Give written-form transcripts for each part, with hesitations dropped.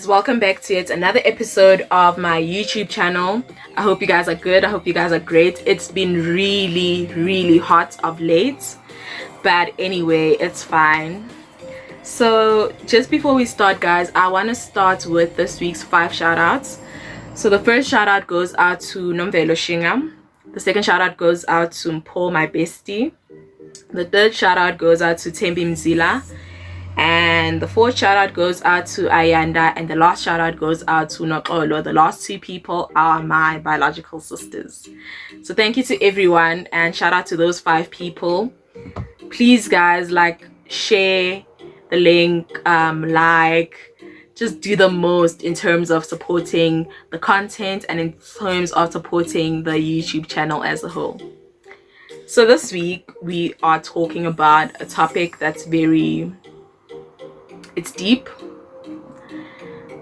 welcome back to yet another episode of my YouTube channel. I hope you guys are good. I hope you guys are great. It's been really hot of late, but anyway, it's fine. So just before we start, guys, I want to start with this week's 5 shout outs. So the first shout out goes out to Nomvelo Shinga. The second shout out goes out to Mpo, my bestie. The third shout out goes out to Tembi Mzila. And the fourth shout out goes out to Ayanda, and the last shout out goes out to Nokolo. The last 2 people are my biological sisters. So thank you to everyone, and shout out to those 5 people. Please, guys, like, share the link, just do the most in terms of supporting the content and in terms of supporting the YouTube channel as a whole. So this week we are talking about a topic that's it's deep.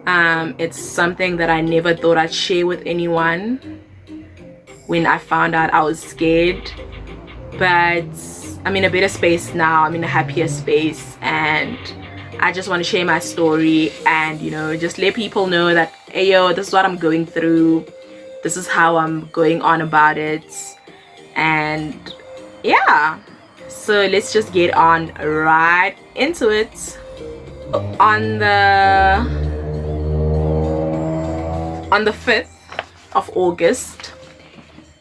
It's something that I never thought I'd share with anyone. When I found out, I was scared, but I'm in a better space now. I'm in a happier space, and I just want to share my story and, you know, just let people know that, hey yo, this is what I'm going through, this is how I'm going on about it. And yeah, so let's just get on right into it. On the 5th of August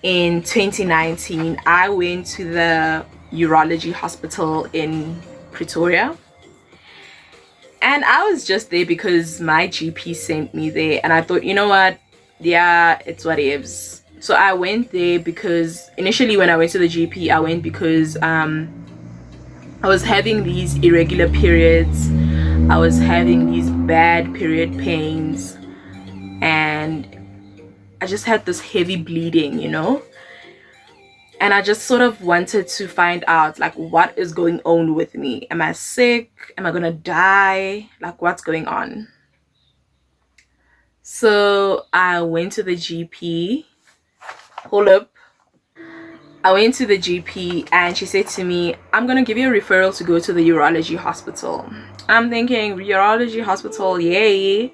in 2019, I went to the urology hospital in Pretoria, and I was just there because my GP sent me there, and I thought, you know what, yeah, it's what ifs. So I went there because initially when I went to the GP, I went because I was having these irregular periods. I was having these bad period pains, and I just had this heavy bleeding, you know, and I just sort of wanted to find out, like, what is going on with me? Am I sick? Am I gonna die? Like, what's going on? So I went to the GP. Hold up. I went to the GP and she said to me, I'm gonna give you a referral to go to the urology hospital. I'm thinking, urology hospital, yay.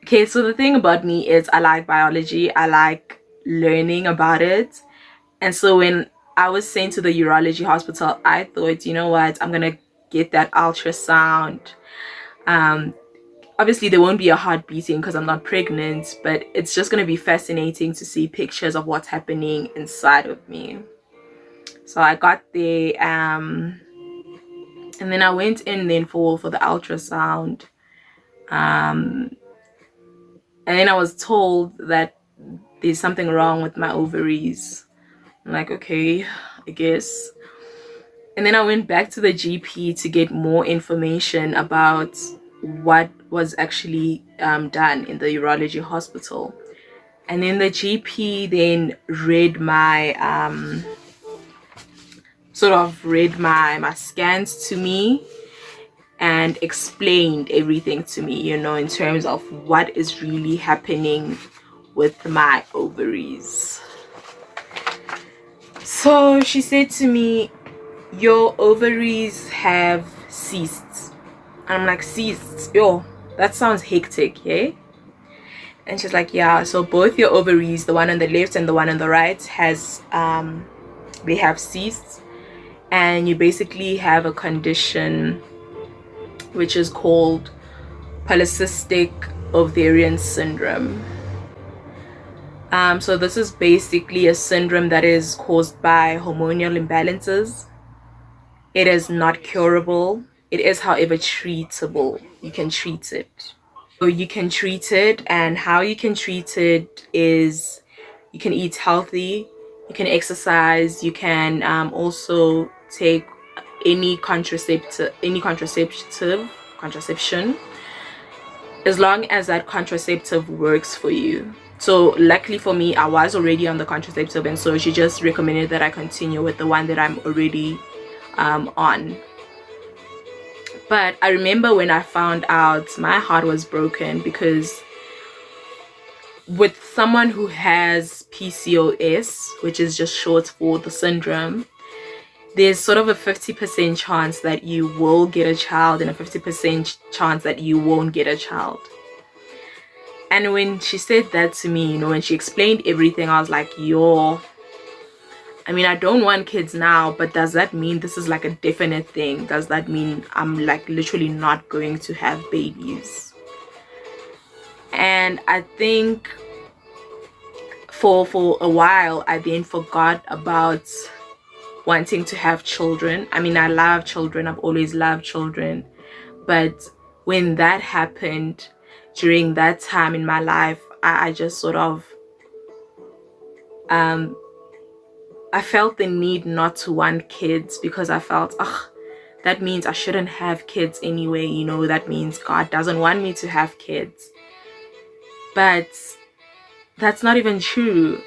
Okay, so the thing about me is I like biology. I like learning about it. And so when I was sent to the urology hospital, I thought, you know what, I'm gonna get that ultrasound. Obviously there won't be a heart beating because I'm not pregnant, but it's just gonna be fascinating to see pictures of what's happening inside of me. So I got there, and then I went in then for the ultrasound, and then I was told that there's something wrong with my ovaries. I'm like, okay, I guess. And then I went back to the GP to get more information about what was actually done in the urology hospital. And then the GP then read my my scans to me and explained everything to me, you know, in terms of what is really happening with my ovaries. So she said to me, your ovaries have cysts. And I'm like, cysts? Yo, that sounds hectic, yeah? And she's like, yeah, so both your ovaries, the one on the left and the one on the right, they have cysts, and you basically have a condition which is called polycystic ovarian syndrome. So this is basically a syndrome that is caused by hormonal imbalances. It is not curable. It is, however, treatable. You can treat it. So you can treat it, and how you can treat it is you can eat healthy, you can exercise, you can also take any contraception, as long as that contraceptive works for you. So luckily for me, I was already on the contraceptive, and so she just recommended that I continue with the one that I'm already on. But I remember when I found out, my heart was broken, because with someone who has PCOS, which is just short for the syndrome, there's sort of a 50% chance that you will get a child and a 50% chance that you won't get a child. And when she said that to me, you know, when she explained everything, I was like, yo, I mean, I don't want kids now, but does that mean this is like a definite thing? Does that mean I'm like literally not going to have babies? And I think for a while, I then forgot about wanting to have children. I mean, I love children. I've always loved children. But when that happened during that time in my life, I just sort of I felt the need not to want kids, because I felt, ugh, that means I shouldn't have kids anyway, you know, that means God doesn't want me to have kids. But that's not even true.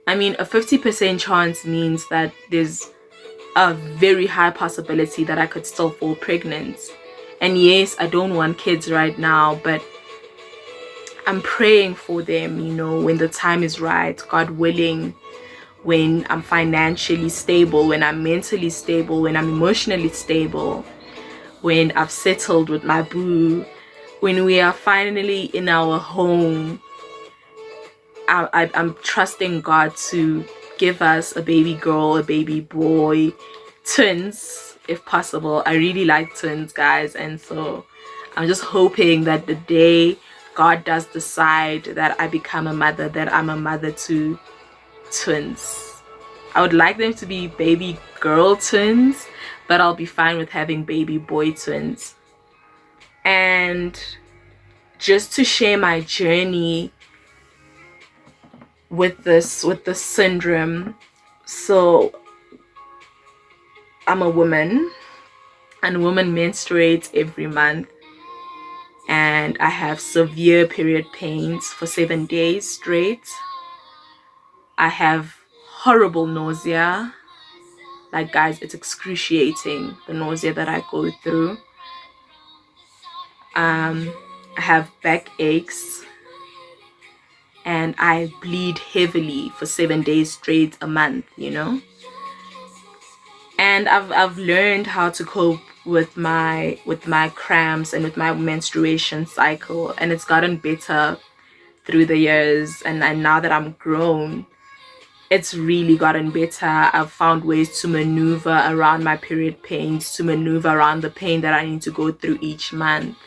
I mean, a 50% chance means that there's a very high possibility that I could still fall pregnant. And yes, I don't want kids right now, but I'm praying for them, you know, when the time is right, God willing, when I'm financially stable, when I'm mentally stable, when I'm emotionally stable, when I've settled with my boo, when we are finally in our home. I'm trusting God to give us a baby girl, a baby boy, twins if possible. I really like twins, guys, and so I'm just hoping that the day God does decide that I become a mother, that I'm a mother to twins. I would like them to be baby girl twins, but I'll be fine with having baby boy twins. And just to share my journey with this syndrome. So I'm a woman, and women menstruate every month, and I have severe period pains for 7 days straight. I have horrible nausea. Like, guys, it's excruciating, the nausea that I go through. I have back aches, and I bleed heavily for 7 days straight a month, you know. And I've learned how to cope with my cramps and with my menstruation cycle, and it's gotten better through the years. And now that I'm grown, it's really gotten better. I've found ways to maneuver around my period pains, to maneuver around the pain that I need to go through each month.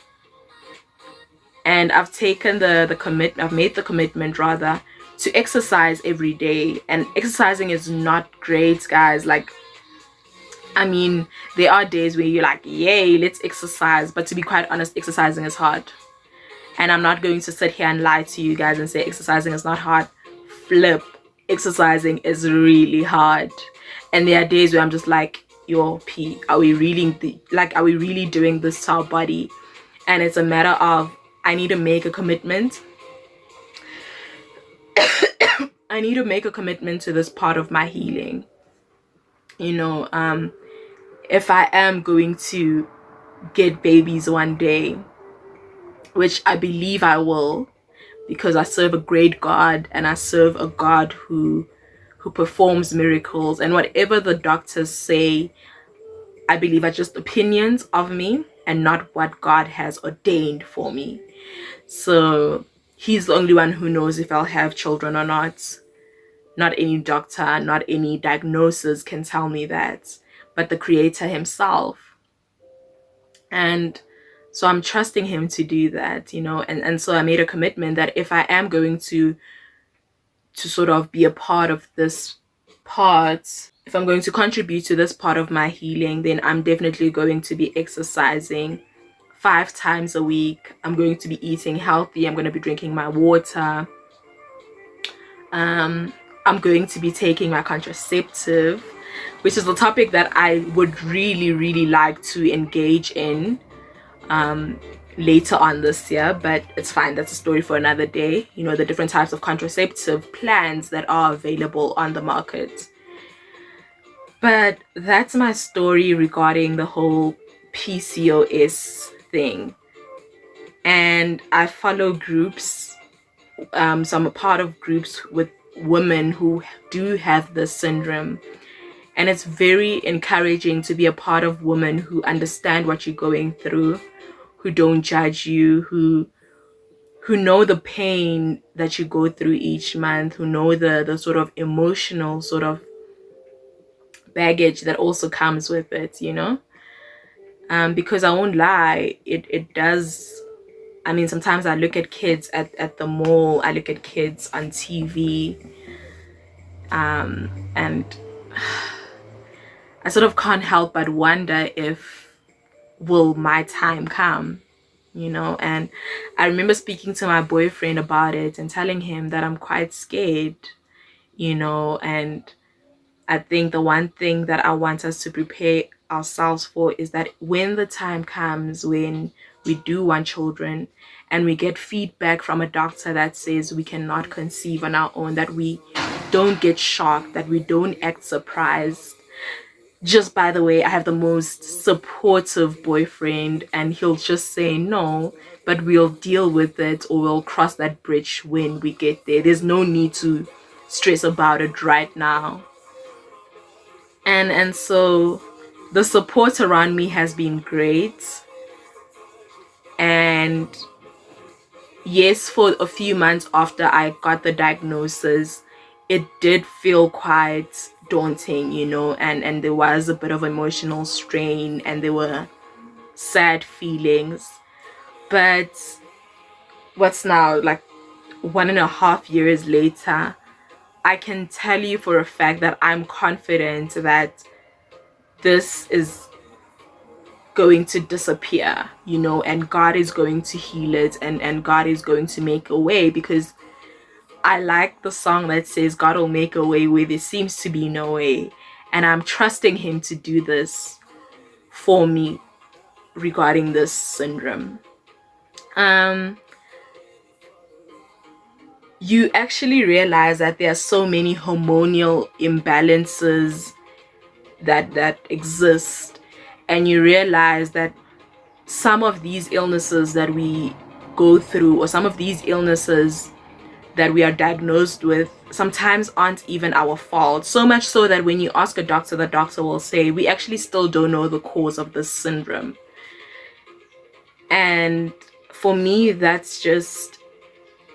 And I've taken I've made the commitment rather to exercise every day. And exercising is not great, guys. Like, I mean, there are days where you're like, yay, let's exercise. But to be quite honest, exercising is hard. And I'm not going to sit here and lie to you guys and say exercising is not hard. Flip. Exercising is really hard. And there are days where I'm just like, yo, P, are we really doing this to our body? And it's a matter of, I need to make a commitment. I need to make a commitment to this part of my healing. You know, if I am going to get babies one day, which I believe I will, because I serve a great God, and I serve a God who performs miracles. And whatever the doctors say, I believe are just opinions of me and not what God has ordained for me. So he's the only one who knows if I'll have children or not. Not any doctor, not any diagnosis can tell me that, but the Creator himself. And so I'm trusting him to do that, you know. And so I made a commitment that if I am going to sort of be a part of this part, if I'm going to contribute to this part of my healing, then I'm definitely going to be exercising 5 times a week. I'm going to be eating healthy. I'm going to be drinking my water. I'm going to be taking my contraceptive, which is the topic that I would really, really like to engage in later on this year, but it's fine. That's a story for another day. You know, the different types of contraceptive plans that are available on the market. But that's my story regarding the whole PCOS thing. And I follow groups, so I'm a part of groups with women who do have this syndrome. And it's very encouraging to be a part of women who understand what you're going through, who don't judge you, who who know the pain that you go through each month, who know the sort of emotional sort of baggage that also comes with it, you know. Because I won't lie, it does. I mean, sometimes I look at kids at the mall, I look at kids on TV, and I sort of can't help but wonder if will my time come, you know. And I remember speaking to my boyfriend about it and telling him that I'm quite scared, you know. And I think the one thing that I want us to prepare ourselves for is that when the time comes when we do want children and we get feedback from a doctor that says we cannot conceive on our own, that we don't get shocked, that we don't act surprised. Just by the way, I have the most supportive boyfriend, and he'll just say no, but we'll deal with it, or we'll cross that bridge when we get there. There's no need to stress about it right now. And so the support around me has been great. And yes, for a few months after I got the diagnosis, it did feel quite daunting, you know, and there was a bit of emotional strain and there were sad feelings. But what's now, like 1.5 years later, I can tell you for a fact that I'm confident that this is going to disappear, you know, and God is going to heal it, and God is going to make a way, because I like the song that says God will make a way where there seems to be no way. And I'm trusting him to do this for me regarding this syndrome. You actually realize that there are so many hormonal imbalances that exist, and you realize that some of these illnesses that we go through, or some of these illnesses that we are diagnosed with, sometimes aren't even our fault. So much so that when you ask a doctor, the doctor will say, we actually still don't know the cause of this syndrome. And for me, that's just,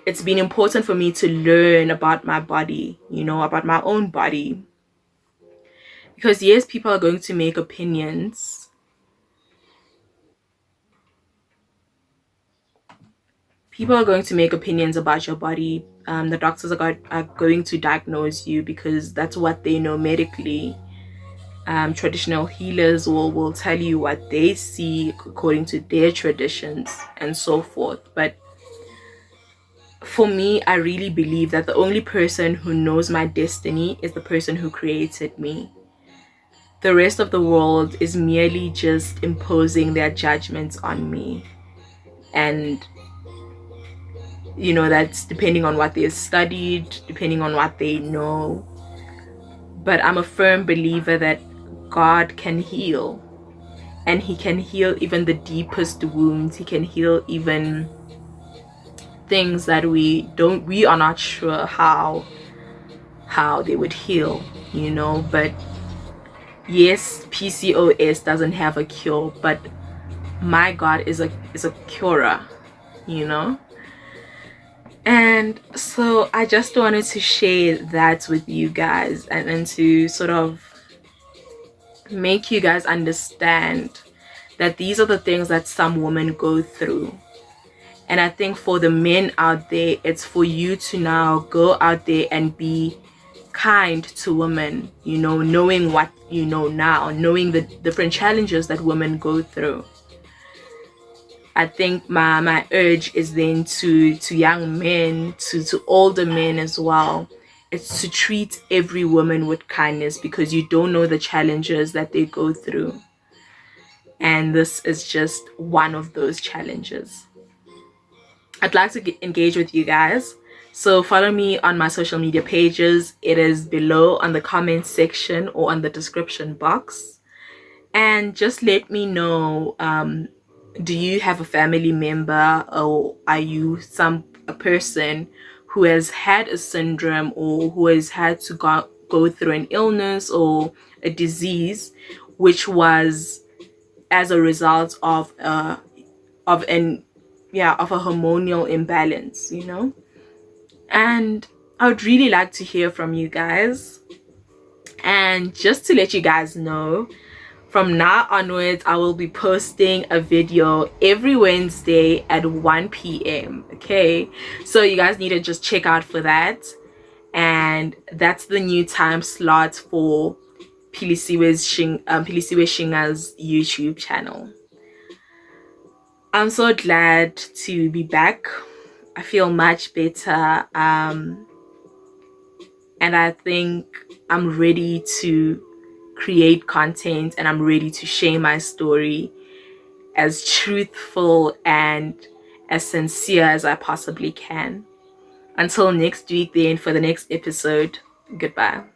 it's been important for me to learn about my body, you know, about my own body. Because yes, people are going to make opinions. People are going to make opinions about your body. The doctors are going to diagnose you because that's what they know medically. Traditional healers will tell you what they see according to their traditions and so forth. But for me, I really believe that the only person who knows my destiny is the person who created me. The rest of the world is merely just imposing their judgments on me. And you know, that's depending on what they've studied, depending on what they know. But I'm a firm believer that God can heal, and he can heal even the deepest wounds. He can heal even things that we are not sure how they would heal, you know. But yes, PCOS doesn't have a cure, but my God is a curer, you know. And so I just wanted to share that with you guys, and to sort of make you guys understand that these are the things that some women go through. And I think for the men out there, it's for you to now go out there and be kind to women, you know, knowing what you know now, knowing the different challenges that women go through. I think my urge is then to young men, to older men as well. It's to treat every woman with kindness, because you don't know the challenges that they go through. And this is just one of those challenges. I'd like to engage with you guys. So follow me on my social media pages. It is below on the comment section or on the description box. And just let me know, do you have a family member, or are you a person who has had a syndrome, or who has had to go through an illness or a disease which was as a result of an of a hormonal imbalance, you know. And I would really like to hear from you guys. And just to let you guys know, from now onwards, I will be posting a video every Wednesday at 1 p.m. Okay, so you guys need to just check out for that. And that's the new time slot for Pilisiwe Shinga's YouTube channel. I'm so glad to be back. I feel much better, and I think I'm ready to create content, and I'm ready to share my story as truthful and as sincere as I possibly can. Until next week then, for the next episode, goodbye.